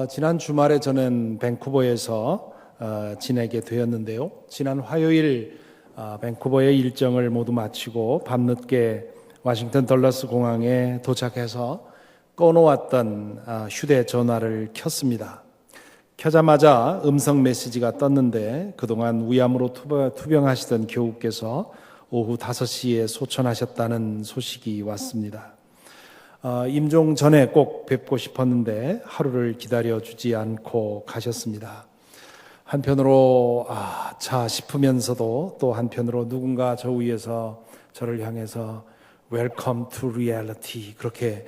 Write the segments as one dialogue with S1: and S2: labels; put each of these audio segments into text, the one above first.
S1: 지난 주말에 저는 밴쿠버에서 지내게 되었는데요. 지난 화요일 밴쿠버의 일정을 모두 마치고 밤늦게 워싱턴 덜러스 공항에 도착해서 꺼놓았던 휴대전화를 켰습니다. 켜자마자 음성 메시지가 떴는데 그동안 위암으로 투병하시던 교우께서 오후 5시에 소천하셨다는 소식이 왔습니다. 임종 전에 꼭 뵙고 싶었는데 하루를 기다려주지 않고 가셨습니다. 한편으로 자 싶으면서도 또 한편으로 누군가 저 위에서 저를 향해서 Welcome to reality 그렇게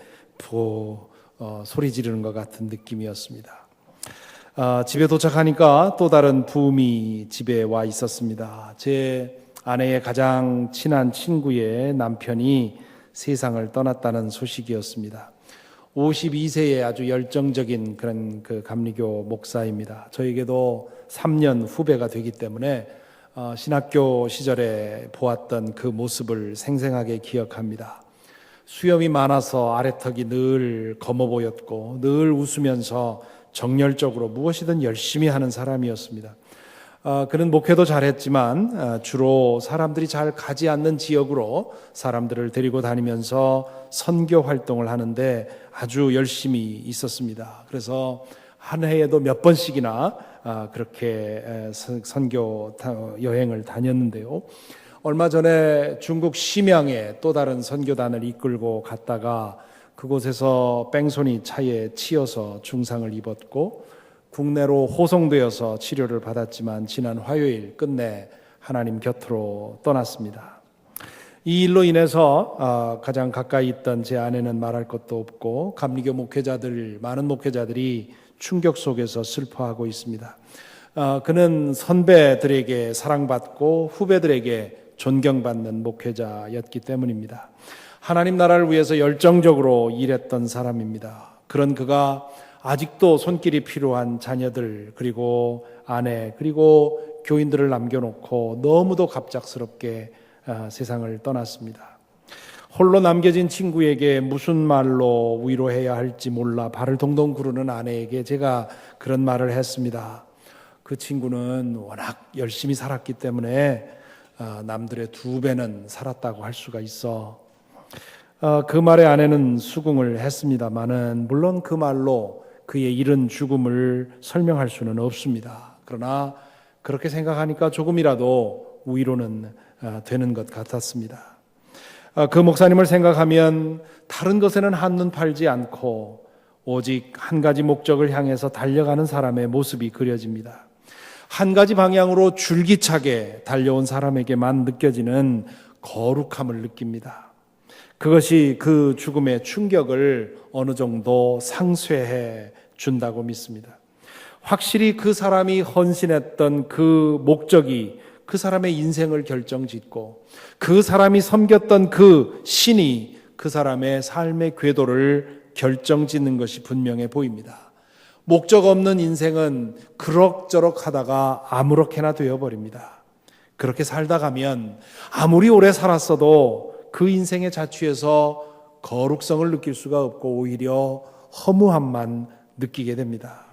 S1: 소리 지르는 것 같은 느낌이었습니다. 집에 도착하니까 또 다른 부음이 집에 와 있었습니다. 제 아내의 가장 친한 친구의 남편이 세상을 떠났다는 소식이었습니다. 52세의 아주 열정적인 그런 감리교 목사입니다. 저에게도 3년 후배가 되기 때문에 신학교 시절에 보았던 그 모습을 생생하게 기억합니다. 수염이 많아서 아래턱이 늘 검어 보였고 늘 웃으면서 정열적으로 무엇이든 열심히 하는 사람이었습니다. 그는 목회도 잘했지만 주로 사람들이 잘 가지 않는 지역으로 사람들을 데리고 다니면서 선교 활동을 하는데 아주 열심히 있었습니다. 그래서 한 해에도 몇 번씩이나 그렇게 선교 여행을 다녔는데요. 얼마 전에 중국 심양에 또 다른 선교단을 이끌고 갔다가 그곳에서 뺑소니 차에 치여서 중상을 입었고 국내로 호송되어서 치료를 받았지만 지난 화요일 끝내 하나님 곁으로 떠났습니다. 이 일로 인해서 가장 가까이 있던 제 아내는 말할 것도 없고 감리교 많은 목회자들이 충격 속에서 슬퍼하고 있습니다. 그는 선배들에게 사랑받고 후배들에게 존경받는 목회자였기 때문입니다. 하나님 나라를 위해서 열정적으로 일했던 사람입니다. 그런 그가 아직도 손길이 필요한 자녀들 그리고 아내 그리고 교인들을 남겨놓고 너무도 갑작스럽게 세상을 떠났습니다. 홀로 남겨진 친구에게 무슨 말로 위로해야 할지 몰라 발을 동동 구르는 아내에게 제가 그런 말을 했습니다. 그 친구는 워낙 열심히 살았기 때문에 남들의 2배는 살았다고 할 수가 있어. 그 말에 아내는 수긍을 했습니다마는 물론 그 말로 그의 이른 죽음을 설명할 수는 없습니다. 그러나 그렇게 생각하니까 조금이라도 위로는 되는 것 같았습니다. 그 목사님을 생각하면 다른 것에는 한눈 팔지 않고 오직 한 가지 목적을 향해서 달려가는 사람의 모습이 그려집니다. 한 가지 방향으로 줄기차게 달려온 사람에게만 느껴지는 거룩함을 느낍니다. 그것이 그 죽음의 충격을 어느 정도 상쇄해 준다고 믿습니다. 확실히 그 사람이 헌신했던 그 목적이 그 사람의 인생을 결정짓고 그 사람이 섬겼던 그 신이 그 사람의 삶의 궤도를 결정짓는 것이 분명해 보입니다. 목적 없는 인생은 그럭저럭 하다가 아무렇게나 되어버립니다. 그렇게 살다 가면 아무리 오래 살았어도 그 인생의 자취에서 거룩성을 느낄 수가 없고 오히려 허무함만 느끼게 됩니다.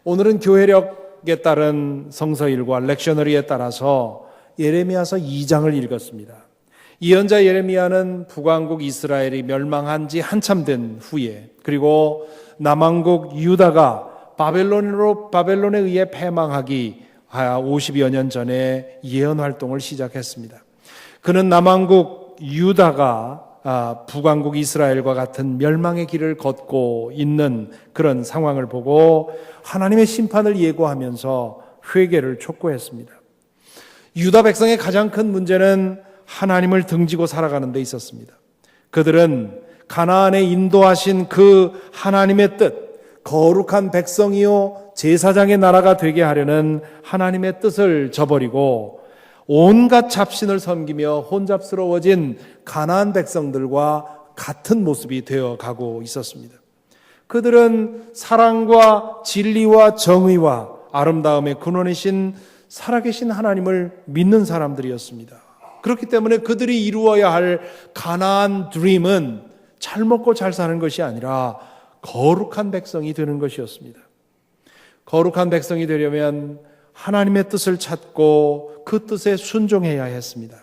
S1: 오늘은 교회력에 따른 성서일과 렉셔너리에 따라서 예레미야서 2장을 읽었습니다. 예언자 예레미야는 북왕국 이스라엘이 멸망한 지 한참 된 후에 그리고 남왕국 유다가 바벨론에 의해 패망하기 50여 년 전에 예언 활동을 시작했습니다. 그는 남왕국 유다가 북왕국 이스라엘과 같은 멸망의 길을 걷고 있는 그런 상황을 보고 하나님의 심판을 예고하면서 회개를 촉구했습니다. 유다 백성의 가장 큰 문제는 하나님을 등지고 살아가는 데 있었습니다. 그들은 가나안에 인도하신 그 하나님의 뜻, 거룩한 백성이요 제사장의 나라가 되게 하려는 하나님의 뜻을 저버리고 온갖 잡신을 섬기며 혼잡스러워진 가나안 백성들과 같은 모습이 되어가고 있었습니다. 그들은 사랑과 진리와 정의와 아름다움의 근원이신 살아계신 하나님을 믿는 사람들이었습니다. 그렇기 때문에 그들이 이루어야 할 가나안 드림은 잘 먹고 잘 사는 것이 아니라 거룩한 백성이 되는 것이었습니다. 거룩한 백성이 되려면 하나님의 뜻을 찾고 그 뜻에 순종해야 했습니다.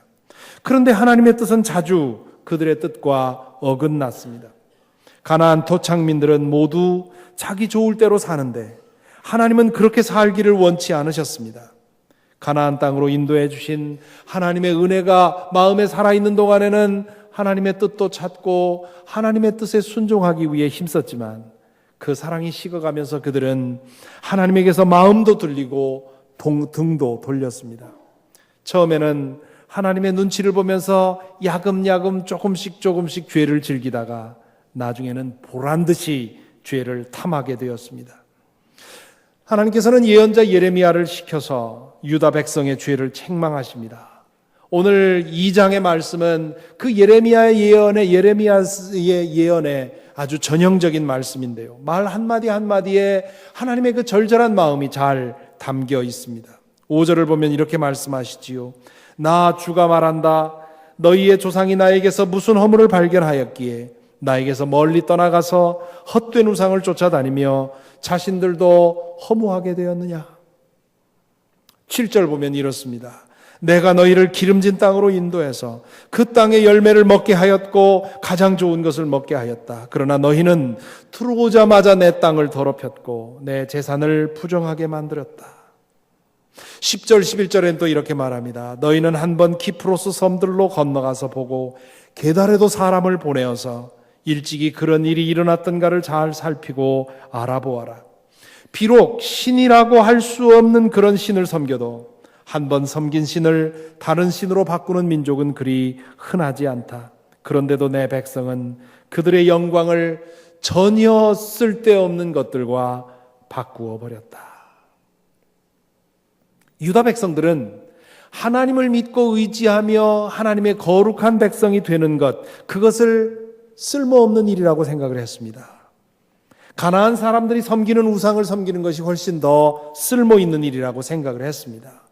S1: 그런데 하나님의 뜻은 자주 그들의 뜻과 어긋났습니다. 가나안 토착민들은 모두 자기 좋을 대로 사는데 하나님은 그렇게 살기를 원치 않으셨습니다. 가나안 땅으로 인도해 주신 하나님의 은혜가 마음에 살아있는 동안에는 하나님의 뜻도 찾고 하나님의 뜻에 순종하기 위해 힘썼지만 그 사랑이 식어가면서 그들은 하나님에게서 마음도 들리고 등도 돌렸습니다. 처음에는 하나님의 눈치를 보면서 야금야금 조금씩 죄를 즐기다가 나중에는 보란듯이 죄를 탐하게 되었습니다. 하나님께서는 예언자 예레미야를 시켜서 유다 백성의 죄를 책망하십니다. 오늘 2장의 말씀은 그 예레미야의 예언의 아주 전형적인 말씀인데요. 말 한마디 한마디에 하나님의 그 절절한 마음이 잘 담겨 있습니다. 5절을 보면 이렇게 말씀하시지요. 나 주가 말한다. 너희의 조상이 나에게서 무슨 허물을 발견하였기에 나에게서 멀리 떠나가서 헛된 우상을 쫓아다니며 자신들도 허무하게 되었느냐. 7절 보면 이렇습니다. 내가 너희를 기름진 땅으로 인도해서 그 땅의 열매를 먹게 하였고 가장 좋은 것을 먹게 하였다. 그러나 너희는 들어오자마자 내 땅을 더럽혔고 내 제산을 부정하게 만들었다. 10절 11절엔 또 이렇게 말합니다. 너희는 한번 키프로스 섬들로 건너가서 보고 게달에도 사람을 보내어서 일찍이 그런 일이 일어났던가를 잘 살피고 알아보아라. 비록 신이라고 할 수 없는 그런 신을 섬겨도 한번 섬긴 신을 다른 신으로 바꾸는 민족은 그리 흔하지 않다. 그런데도 내 백성은 그들의 영광을 전혀 쓸데없는 것들과 바꾸어 버렸다. 유다 백성들은 하나님을 믿고 의지하며 하나님의 거룩한 백성이 되는 것, 그것을 쓸모없는 일이라고 생각을 했습니다. 가나안 사람들이 섬기는 우상을 섬기는 것이 훨씬 더 쓸모있는 일이라고 생각을 했습니다.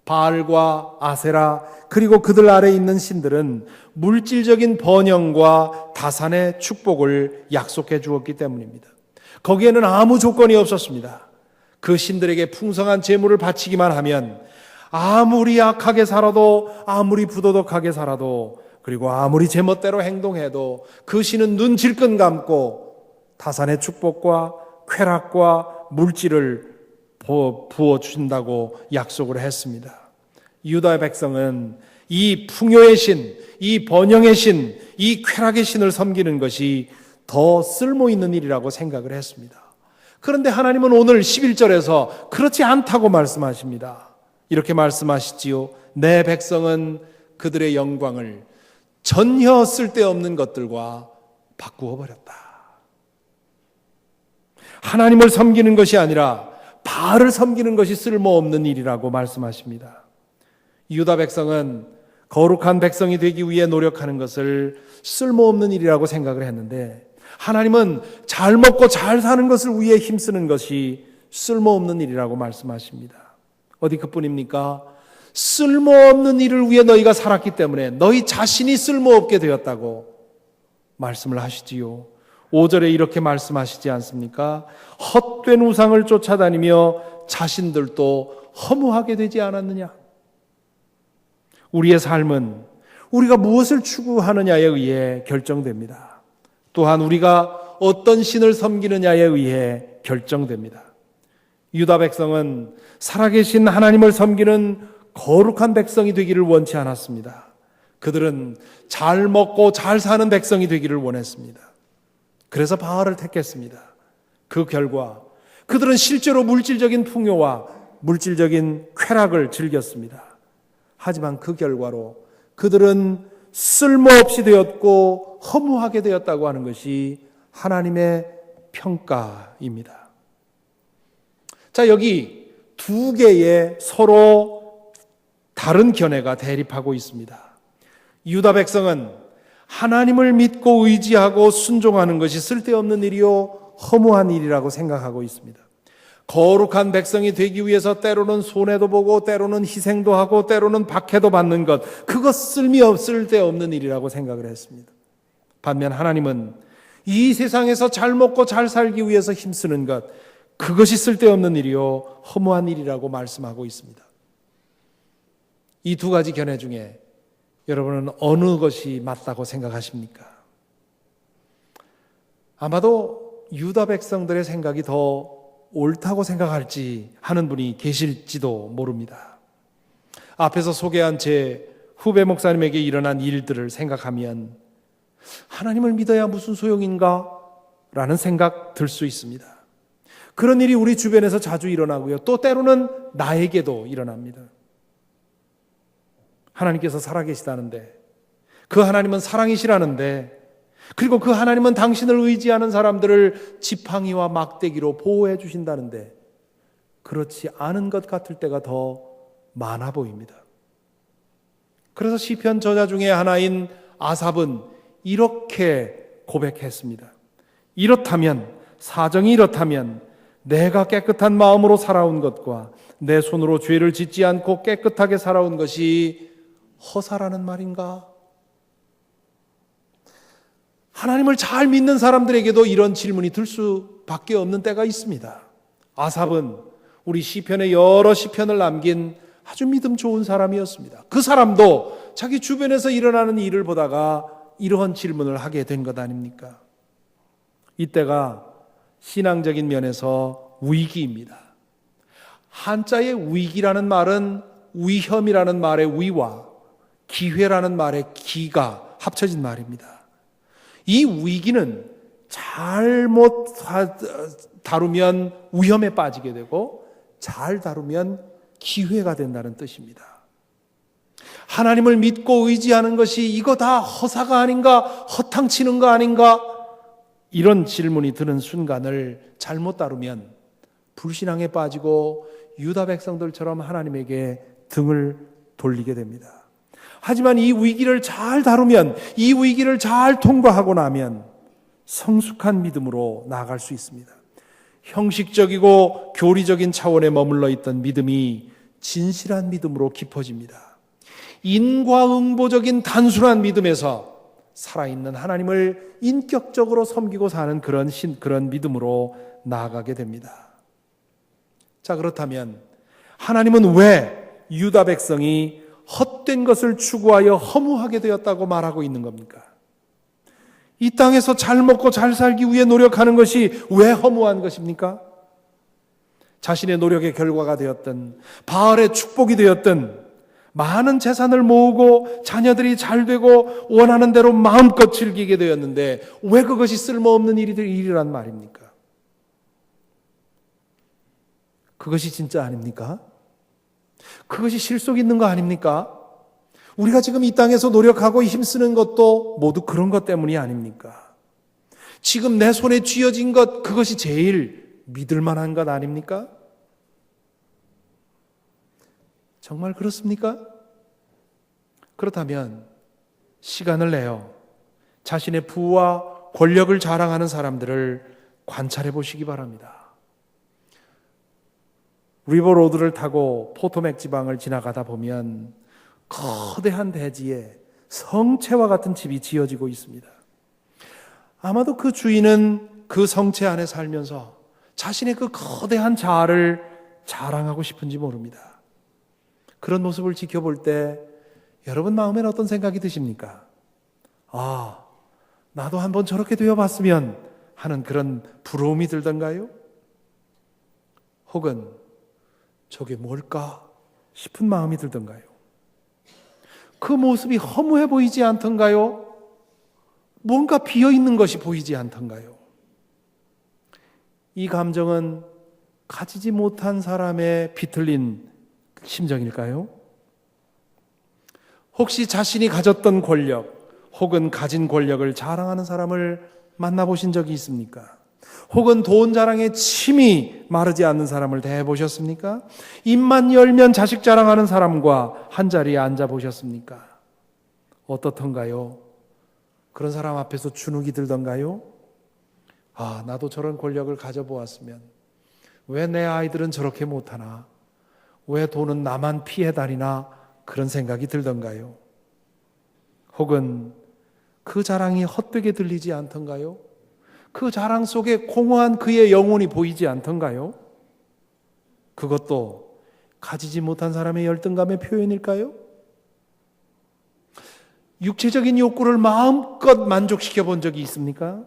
S1: 바알과 아세라 그리고 그들 아래에 있는 신들은 물질적인 번영과 다산의 축복을 약속해 주었기 때문입니다. 거기에는 아무 조건이 없었습니다. 그 신들에게 풍성한 재물을 바치기만 하면 아무리 악하게 살아도 아무리 부도덕하게 살아도 그리고 아무리 제멋대로 행동해도 그 신은 눈 질끈 감고 다산의 축복과 쾌락과 물질을 부어준다고 약속을 했습니다. 유다의 백성은 이 풍요의 신, 이 번영의 신, 이 쾌락의 신을 섬기는 것이 더 쓸모있는 일이라고 생각을 했습니다. 그런데 하나님은 오늘 11절에서 그렇지 않다고 말씀하십니다. 이렇게 말씀하시지요. 내 백성은 그들의 영광을 전혀 쓸데없는 것들과 바꾸어 버렸다. 하나님을 섬기는 것이 아니라 바알을 섬기는 것이 쓸모없는 일이라고 말씀하십니다. 유다 백성은 거룩한 백성이 되기 위해 노력하는 것을 쓸모없는 일이라고 생각을 했는데 하나님은 잘 먹고 잘 사는 것을 위해 힘쓰는 것이 쓸모없는 일이라고 말씀하십니다. 어디 그뿐입니까? 쓸모없는 일을 위해 너희가 살았기 때문에 너희 자신이 쓸모없게 되었다고 말씀을 하시지요. 5절에 이렇게 말씀하시지 않습니까? 헛된 우상을 쫓아다니며 자신들도 허무하게 되지 않았느냐? 우리의 삶은 우리가 무엇을 추구하느냐에 의해 결정됩니다. 또한 우리가 어떤 신을 섬기느냐에 의해 결정됩니다. 유다 백성은 살아계신 하나님을 섬기는 거룩한 백성이 되기를 원치 않았습니다. 그들은 잘 먹고 잘 사는 백성이 되기를 원했습니다. 그래서 바알을 택했습니다. 그 결과 그들은 실제로 물질적인 풍요와 물질적인 쾌락을 즐겼습니다. 하지만 그 결과로 그들은 쓸모없이 되었고 허무하게 되었다고 하는 것이 하나님의 평가입니다. 자, 여기 두 개의 서로 다른 견해가 대립하고 있습니다. 유다 백성은 하나님을 믿고 의지하고 순종하는 것이 쓸데없는 일이요 허무한 일이라고 생각하고 있습니다. 거룩한 백성이 되기 위해서 때로는 손해도 보고 때로는 희생도 하고 때로는 박해도 받는 것, 그것 쓸데없는 일이라고 생각을 했습니다. 반면 하나님은 이 세상에서 잘 먹고 잘 살기 위해서 힘쓰는 것, 그것이 쓸데없는 일이요 허무한 일이라고 말씀하고 있습니다. 이 두 가지 견해 중에 여러분은 어느 것이 맞다고 생각하십니까? 아마도 유다 백성들의 생각이 더 옳다고 생각할지 하는 분이 계실지도 모릅니다. 앞에서 소개한 제 후배 목사님에게 일어난 일들을 생각하면 하나님을 믿어야 무슨 소용인가? 라는 생각 들 수 있습니다. 그런 일이 우리 주변에서 자주 일어나고요. 또 때로는 나에게도 일어납니다. 하나님께서 살아계시다는데, 그 하나님은 사랑이시라는데, 그리고 그 하나님은 당신을 의지하는 사람들을 지팡이와 막대기로 보호해 주신다는데 그렇지 않은 것 같을 때가 더 많아 보입니다. 그래서 시편 저자 중에 하나인 아삽은 이렇게 고백했습니다. 사정이 이렇다면 내가 깨끗한 마음으로 살아온 것과 내 손으로 죄를 짓지 않고 깨끗하게 살아온 것이 허사라는 말인가? 하나님을 잘 믿는 사람들에게도 이런 질문이 들 수밖에 없는 때가 있습니다. 아삽은 우리 시편의 여러 시편을 남긴 아주 믿음 좋은 사람이었습니다. 그 사람도 자기 주변에서 일어나는 일을 보다가 이러한 질문을 하게 된 것 아닙니까? 이때가 신앙적인 면에서 위기입니다. 한자의 위기라는 말은 위험이라는 말의 위와 기회라는 말의 기가 합쳐진 말입니다. 이 위기는 잘못 다루면 위험에 빠지게 되고 잘 다루면 기회가 된다는 뜻입니다. 하나님을 믿고 의지하는 것이 이거 다 허사가 아닌가, 허탕치는 거 아닌가, 이런 질문이 드는 순간을 잘못 다루면 불신앙에 빠지고 유다 백성들처럼 하나님에게 등을 돌리게 됩니다. 하지만 이 위기를 잘 다루면, 이 위기를 잘 통과하고 나면 성숙한 믿음으로 나아갈 수 있습니다. 형식적이고 교리적인 차원에 머물러 있던 믿음이 진실한 믿음으로 깊어집니다. 인과응보적인 단순한 믿음에서 살아있는 하나님을 인격적으로 섬기고 사는 그런 믿음으로 나아가게 됩니다. 자, 그렇다면 하나님은 왜 유다 백성이 헛된 것을 추구하여 허무하게 되었다고 말하고 있는 겁니까? 이 땅에서 잘 먹고 잘 살기 위해 노력하는 것이 왜 허무한 것입니까? 자신의 노력의 결과가 되었든 바알의 축복이 되었든 많은 재산을 모으고 자녀들이 잘 되고 원하는 대로 마음껏 즐기게 되었는데 왜 그것이 쓸모없는 일이란 말입니까? 그것이 진짜 아닙니까? 그것이 실속 있는 거 아닙니까? 우리가 지금 이 땅에서 노력하고 힘쓰는 것도 모두 그런 것 때문이 아닙니까? 지금 내 손에 쥐어진 것, 그것이 제일 믿을 만한 것 아닙니까? 정말 그렇습니까? 그렇다면 시간을 내어 자신의 부와 권력을 자랑하는 사람들을 관찰해 보시기 바랍니다. 리버로드를 타고 포토맥 지방을 지나가다 보면 거대한 대지에 성채와 같은 집이 지어지고 있습니다. 아마도 그 주인은 그 성채 안에 살면서 자신의 그 거대한 자아를 자랑하고 싶은지 모릅니다. 그런 모습을 지켜볼 때 여러분 마음에는 어떤 생각이 드십니까? 아, 나도 한번 저렇게 되어봤으면 하는 그런 부러움이 들던가요? 혹은 저게 뭘까 싶은 마음이 들던가요? 그 모습이 허무해 보이지 않던가요? 뭔가 비어있는 것이 보이지 않던가요? 이 감정은 가지지 못한 사람의 비틀린 심정일까요? 혹시 자신이 가졌던 권력 혹은 가진 권력을 자랑하는 사람을 만나보신 적이 있습니까? 혹은 돈 자랑에 침이 마르지 않는 사람을 대해보셨습니까? 입만 열면 자식 자랑하는 사람과 한자리에 앉아보셨습니까? 어떻던가요? 그런 사람 앞에서 주눅이 들던가요? 아, 나도 저런 권력을 가져보았으면 왜 내 아이들은 저렇게 못하나? 왜 돈은 나만 피해 다니나? 그런 생각이 들던가요? 혹은 그 자랑이 헛되게 들리지 않던가요? 그 자랑 속에 공허한 그의 영혼이 보이지 않던가요? 그것도 가지지 못한 사람의 열등감의 표현일까요? 육체적인 욕구를 마음껏 만족시켜 본 적이 있습니까?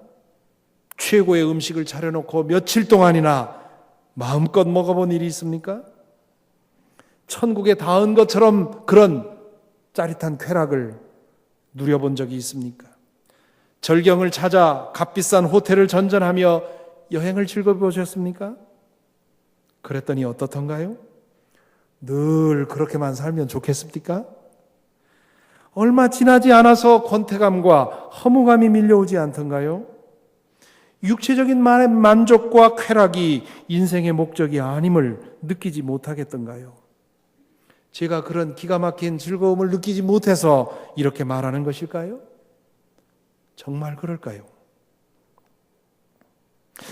S1: 최고의 음식을 차려놓고 며칠 동안이나 마음껏 먹어본 일이 있습니까? 천국에 닿은 것처럼 그런 짜릿한 쾌락을 누려본 적이 있습니까? 절경을 찾아 값비싼 호텔을 전전하며 여행을 즐겨보셨습니까? 그랬더니 어떻던가요? 늘 그렇게만 살면 좋겠습니까? 얼마 지나지 않아서 권태감과 허무감이 밀려오지 않던가요? 육체적인 만족과 쾌락이 인생의 목적이 아님을 느끼지 못하겠던가요? 제가 그런 기가 막힌 즐거움을 느끼지 못해서 이렇게 말하는 것일까요? 정말 그럴까요?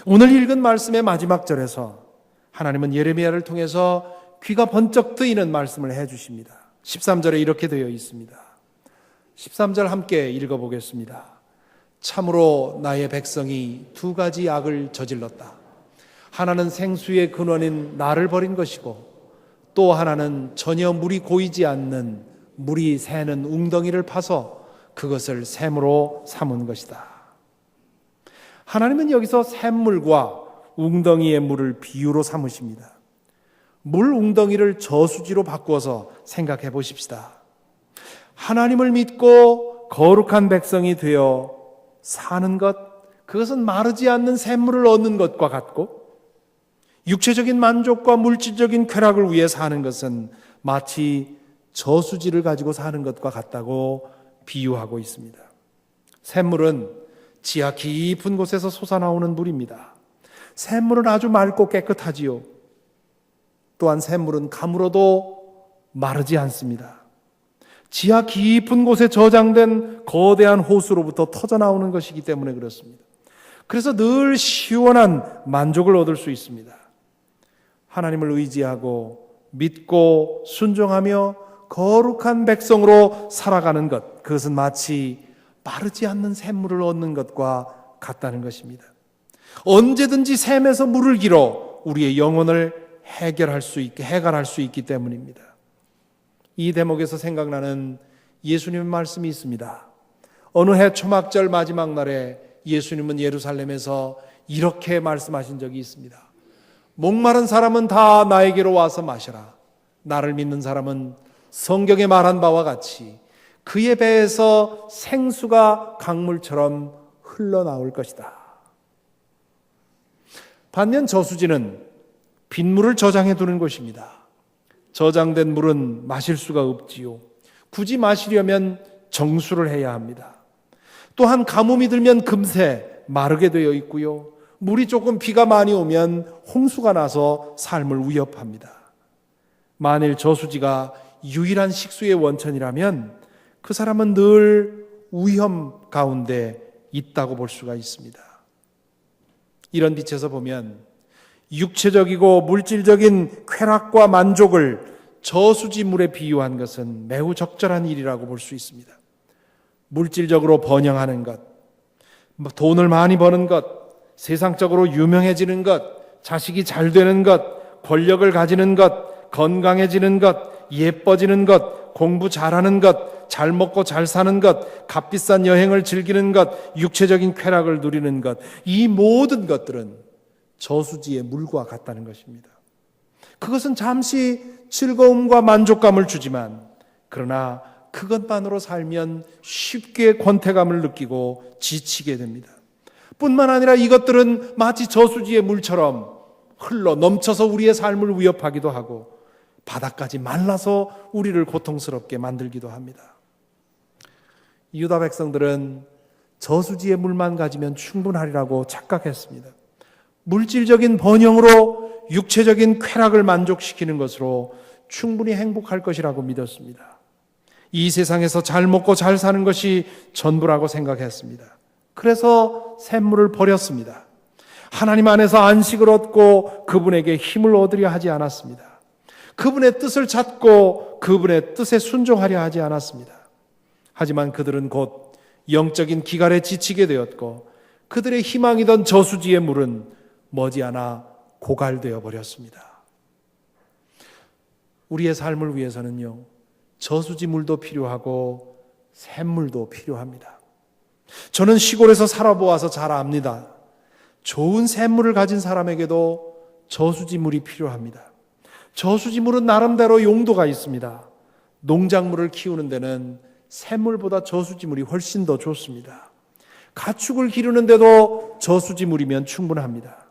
S1: 오늘 읽은 말씀의 마지막 절에서 하나님은 예레미야를 통해서 귀가 번쩍 뜨이는 말씀을 해주십니다. 13절에 이렇게 되어 있습니다. 13절 함께 읽어보겠습니다. 참으로 나의 백성이 두 가지 악을 저질렀다. 하나는 생수의 근원인 나를 버린 것이고 또 하나는 전혀 물이 고이지 않는 물이 새는 웅덩이를 파서 그것을 샘으로 삼은 것이다. 하나님은 여기서 샘물과 웅덩이의 물을 비유로 삼으십니다. 물 웅덩이를 저수지로 바꾸어서 생각해 보십시다. 하나님을 믿고 거룩한 백성이 되어 사는 것, 그것은 마르지 않는 샘물을 얻는 것과 같고, 육체적인 만족과 물질적인 쾌락을 위해 사는 것은 마치 저수지를 가지고 사는 것과 같다고 비유하고 있습니다. 샘물은 지하 깊은 곳에서 솟아나오는 물입니다. 샘물은 아주 맑고 깨끗하지요. 또한 샘물은 가물어도 마르지 않습니다. 지하 깊은 곳에 저장된 거대한 호수로부터 터져나오는 것이기 때문에 그렇습니다. 그래서 늘 시원한 만족을 얻을 수 있습니다. 하나님을 의지하고 믿고 순종하며 거룩한 백성으로 살아가는 것, 그것은 마치 마르지 않는 샘물을 얻는 것과 같다는 것입니다. 언제든지 샘에서 물을 길어 우리의 영혼을 해결할 수 있기 때문입니다. 이 대목에서 생각나는 예수님의 말씀이 있습니다. 어느 해 초막절 마지막 날에 예수님은 예루살렘에서 이렇게 말씀하신 적이 있습니다. 목마른 사람은 다 나에게로 와서 마셔라. 나를 믿는 사람은 성경에 말한 바와 같이 그의 배에서 생수가 강물처럼 흘러나올 것이다. 반면 저수지는 빗물을 저장해 두는 곳입니다. 저장된 물은 마실 수가 없지요. 굳이 마시려면 정수를 해야 합니다. 또한 가뭄이 들면 금세 마르게 되어 있고요. 물이 조금 비가 많이 오면 홍수가 나서 삶을 위협합니다. 만일 저수지가 유일한 식수의 원천이라면 그 사람은 늘 위험 가운데 있다고 볼 수가 있습니다. 이런 빛에서 보면 육체적이고 물질적인 쾌락과 만족을 저수지 물에 비유한 것은 매우 적절한 일이라고 볼 수 있습니다. 물질적으로 번영하는 것, 돈을 많이 버는 것, 세상적으로 유명해지는 것, 자식이 잘 되는 것, 권력을 가지는 것, 건강해지는 것, 예뻐지는 것, 공부 잘하는 것, 잘 먹고 잘 사는 것, 값비싼 여행을 즐기는 것, 육체적인 쾌락을 누리는 것, 이 모든 것들은 저수지의 물과 같다는 것입니다. 그것은 잠시 즐거움과 만족감을 주지만 그러나 그것만으로 살면 쉽게 권태감을 느끼고 지치게 됩니다. 뿐만 아니라 이것들은 마치 저수지의 물처럼 흘러 넘쳐서 우리의 삶을 위협하기도 하고 바닥까지 말라서 우리를 고통스럽게 만들기도 합니다. 유다 백성들은 저수지의 물만 가지면 충분하리라고 착각했습니다. 물질적인 번영으로 육체적인 쾌락을 만족시키는 것으로 충분히 행복할 것이라고 믿었습니다. 이 세상에서 잘 먹고 잘 사는 것이 전부라고 생각했습니다. 그래서 샘물을 버렸습니다. 하나님 안에서 안식을 얻고 그분에게 힘을 얻으려 하지 않았습니다. 그분의 뜻을 찾고 그분의 뜻에 순종하려 하지 않았습니다. 하지만 그들은 곧 영적인 기갈에 지치게 되었고 그들의 희망이던 저수지의 물은 머지않아 고갈되어 버렸습니다. 우리의 삶을 위해서는요, 저수지 물도 필요하고 샘물도 필요합니다. 저는 시골에서 살아보아서 잘 압니다. 좋은 샘물을 가진 사람에게도 저수지 물이 필요합니다. 저수지 물은 나름대로 용도가 있습니다. 농작물을 키우는 데는 샘물보다 저수지 물이 훨씬 더 좋습니다. 가축을 기르는데도 저수지 물이면 충분합니다.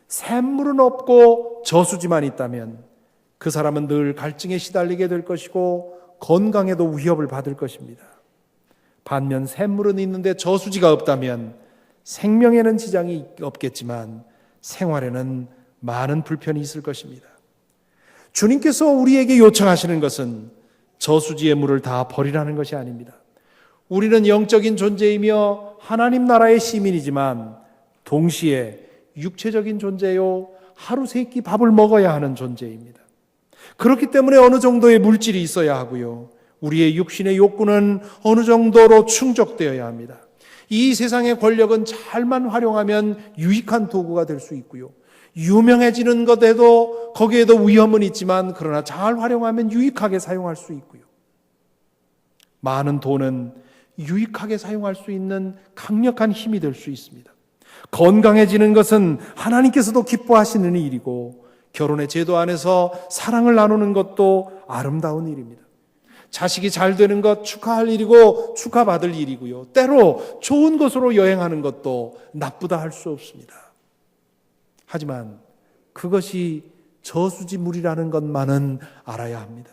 S1: 샘물은 없고 저수지만 있다면 그 사람은 늘 갈증에 시달리게 될 것이고 건강에도 위협을 받을 것입니다. 반면 샘물은 있는데 저수지가 없다면 생명에는 지장이 없겠지만 생활에는 많은 불편이 있을 것입니다. 주님께서 우리에게 요청하시는 것은 저수지의 물을 다 버리라는 것이 아닙니다. 우리는 영적인 존재이며 하나님 나라의 시민이지만 동시에 육체적인 존재요, 하루 세 끼 밥을 먹어야 하는 존재입니다. 그렇기 때문에 어느 정도의 물질이 있어야 하고요, 우리의 육신의 욕구는 어느 정도로 충족되어야 합니다. 이 세상의 권력은 잘만 활용하면 유익한 도구가 될 수 있고요, 유명해지는 것에도 거기에도 위험은 있지만 그러나 잘 활용하면 유익하게 사용할 수 있고요, 많은 돈은 유익하게 사용할 수 있는 강력한 힘이 될 수 있습니다. 건강해지는 것은 하나님께서도 기뻐하시는 일이고 결혼의 제도 안에서 사랑을 나누는 것도 아름다운 일입니다. 자식이 잘 되는 것 축하할 일이고 축하받을 일이고요, 때로 좋은 곳으로 여행하는 것도 나쁘다 할 수 없습니다. 하지만 그것이 저수지물이라는 것만은 알아야 합니다.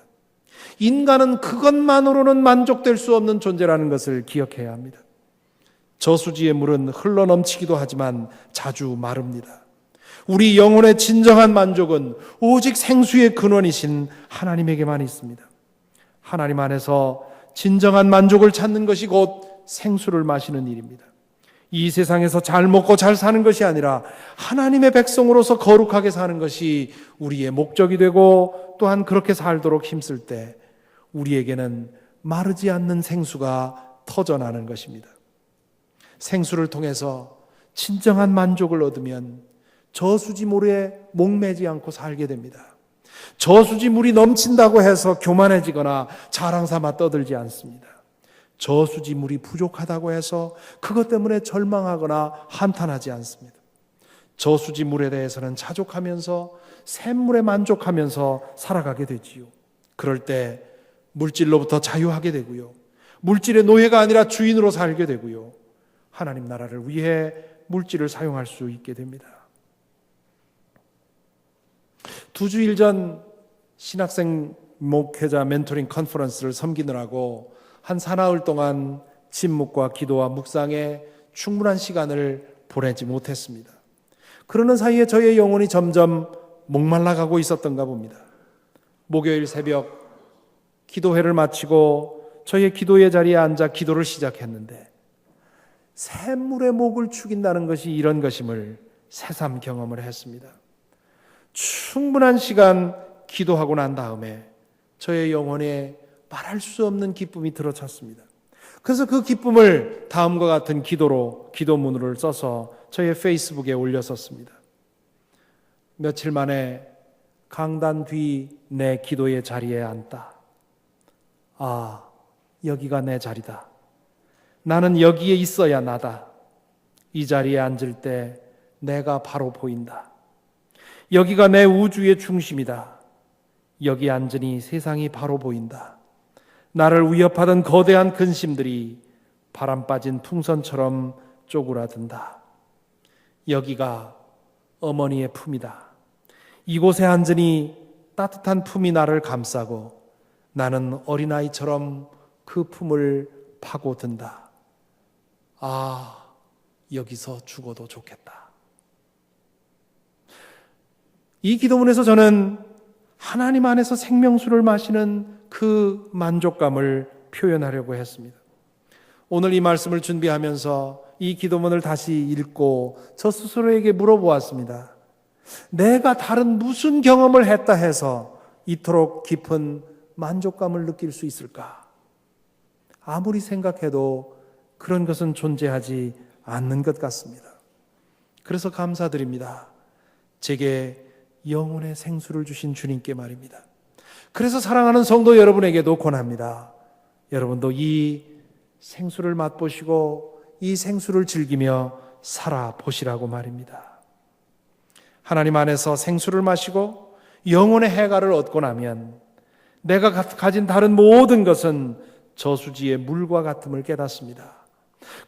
S1: 인간은 그것만으로는 만족될 수 없는 존재라는 것을 기억해야 합니다. 저수지의 물은 흘러넘치기도 하지만 자주 마릅니다. 우리 영혼의 진정한 만족은 오직 생수의 근원이신 하나님에게만 있습니다. 하나님 안에서 진정한 만족을 찾는 것이 곧 생수를 마시는 일입니다. 이 세상에서 잘 먹고 잘 사는 것이 아니라 하나님의 백성으로서 거룩하게 사는 것이 우리의 목적이 되고 또한 그렇게 살도록 힘쓸 때 우리에게는 마르지 않는 생수가 터져나는 것입니다. 생수를 통해서 진정한 만족을 얻으면 저수지 물에 목매지 않고 살게 됩니다. 저수지 물이 넘친다고 해서 교만해지거나 자랑 삼아 떠들지 않습니다. 저수지 물이 부족하다고 해서 그것 때문에 절망하거나 한탄하지 않습니다. 저수지 물에 대해서는 자족하면서 샘물에 만족하면서 살아가게 되지요. 그럴 때 물질로부터 자유하게 되고요, 물질의 노예가 아니라 주인으로 살게 되고요, 하나님 나라를 위해 물질을 사용할 수 있게 됩니다. 2주일 전 신학생 목회자 멘토링 컨퍼런스를 섬기느라고 한 사나흘 동안 침묵과 기도와 묵상에 충분한 시간을 보내지 못했습니다. 그러는 사이에 저의 영혼이 점점 목말라가고 있었던가 봅니다. 목요일 새벽 기도회를 마치고 저의 기도의 자리에 앉아 기도를 시작했는데 샘물의 목을 축인다는 것이 이런 것임을 새삼 경험을 했습니다. 충분한 시간 기도하고 난 다음에 저의 영혼에 말할 수 없는 기쁨이 들어찼습니다. 그래서 그 기쁨을 다음과 같은 기도문을 써서 저의 페이스북에 올렸었습니다. 며칠 만에 강단 뒤 내 기도의 자리에 앉다. 아, 여기가 내 자리다. 나는 여기에 있어야 나다. 이 자리에 앉을 때 내가 바로 보인다. 여기가 내 우주의 중심이다. 여기 앉으니 세상이 바로 보인다. 나를 위협하던 거대한 근심들이 바람 빠진 풍선처럼 쪼그라든다. 여기가 어머니의 품이다. 이곳에 앉으니 따뜻한 품이 나를 감싸고 나는 어린아이처럼 그 품을 파고든다. 아, 여기서 죽어도 좋겠다. 이 기도문에서 저는 하나님 안에서 생명수를 마시는 그 만족감을 표현하려고 했습니다. 오늘 이 말씀을 준비하면서 이 기도문을 다시 읽고 저 스스로에게 물어보았습니다. 내가 다른 무슨 경험을 했다 해서 이토록 깊은 만족감을 느낄 수 있을까? 아무리 생각해도 그런 것은 존재하지 않는 것 같습니다. 그래서 감사드립니다. 제게 영혼의 생수를 주신 주님께 말입니다. 그래서 사랑하는 성도 여러분에게도 권합니다. 여러분도 이 생수를 맛보시고 이 생수를 즐기며 살아보시라고 말입니다. 하나님 안에서 생수를 마시고 영혼의 해갈을 얻고 나면 내가 가진 다른 모든 것은 저수지의 물과 같음을 깨닫습니다.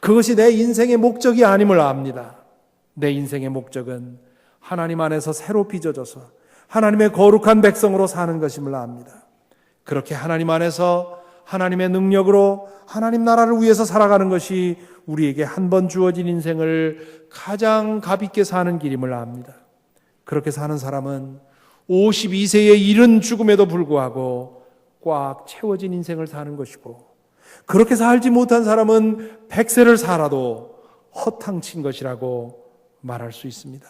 S1: 그것이 내 인생의 목적이 아님을 압니다. 내 인생의 목적은 하나님 안에서 새로 빚어져서 하나님의 거룩한 백성으로 사는 것임을 압니다. 그렇게 하나님 안에서 하나님의 능력으로 하나님 나라를 위해서 살아가는 것이 우리에게 한 번 주어진 인생을 가장 가볍게 사는 길임을 압니다. 그렇게 사는 사람은 52세에 이른 죽음에도 불구하고 꽉 채워진 인생을 사는 것이고, 그렇게 살지 못한 사람은 100세를 살아도 허탕친 것이라고 말할 수 있습니다.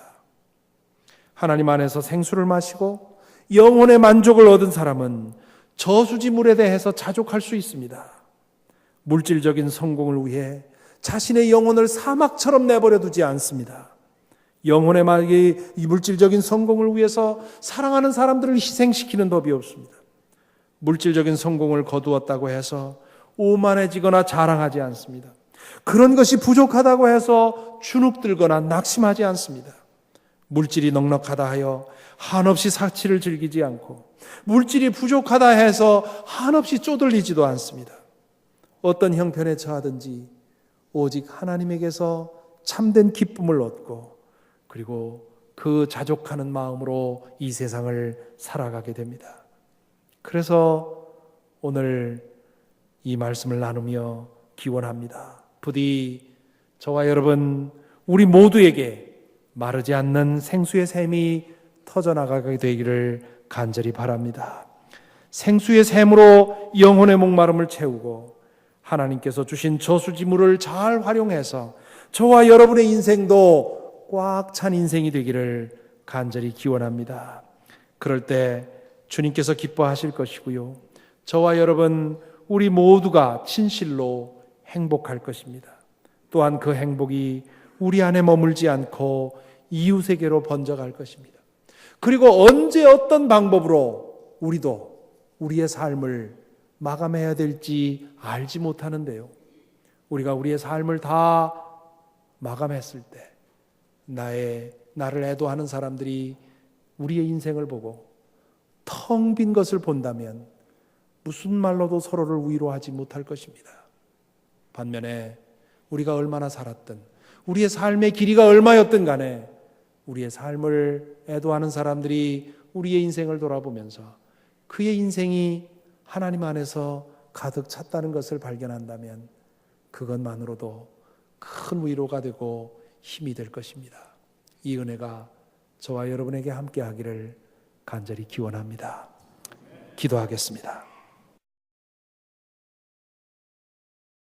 S1: 하나님 안에서 생수를 마시고 영혼의 만족을 얻은 사람은 저수지물에 대해서 자족할 수 있습니다. 물질적인 성공을 위해 자신의 영혼을 사막처럼 내버려 두지 않습니다. 영혼의 이 물질적인 성공을 위해서 사랑하는 사람들을 희생시키는 법이 없습니다. 물질적인 성공을 거두었다고 해서 오만해지거나 자랑하지 않습니다. 그런 것이 부족하다고 해서 주눅들거나 낙심하지 않습니다. 물질이 넉넉하다 하여 한없이 사치를 즐기지 않고, 물질이 부족하다 해서 한없이 쪼들리지도 않습니다. 어떤 형편에 처하든지 오직 하나님에게서 참된 기쁨을 얻고, 그리고 그 자족하는 마음으로 이 세상을 살아가게 됩니다. 그래서 오늘 이 말씀을 나누며 기원합니다. 부디 저와 여러분 우리 모두에게 마르지 않는 생수의 샘이 터져나가게 되기를 간절히 바랍니다. 생수의 샘으로 영혼의 목마름을 채우고 하나님께서 주신 저수지물을 잘 활용해서 저와 여러분의 인생도 꽉 찬 인생이 되기를 간절히 기원합니다. 그럴 때 주님께서 기뻐하실 것이고요, 저와 여러분 우리 모두가 진실로 행복할 것입니다. 또한 그 행복이 우리 안에 머물지 않고 이웃에게로 번져갈 것입니다. 그리고 언제 어떤 방법으로 우리도 우리의 삶을 마감해야 될지 알지 못하는데요, 우리가 우리의 삶을 다 마감했을 때 나를 애도하는 사람들이 우리의 인생을 보고 텅 빈 것을 본다면 무슨 말로도 서로를 위로하지 못할 것입니다. 반면에 우리가 얼마나 살았든, 우리의 삶의 길이가 얼마였든 간에 우리의 삶을 애도하는 사람들이 우리의 인생을 돌아보면서 그의 인생이 하나님 안에서 가득 찼다는 것을 발견한다면 그것만으로도 큰 위로가 되고 힘이 될 것입니다. 이 은혜가 저와 여러분에게 함께 하기를 간절히 기원합니다. 기도하겠습니다.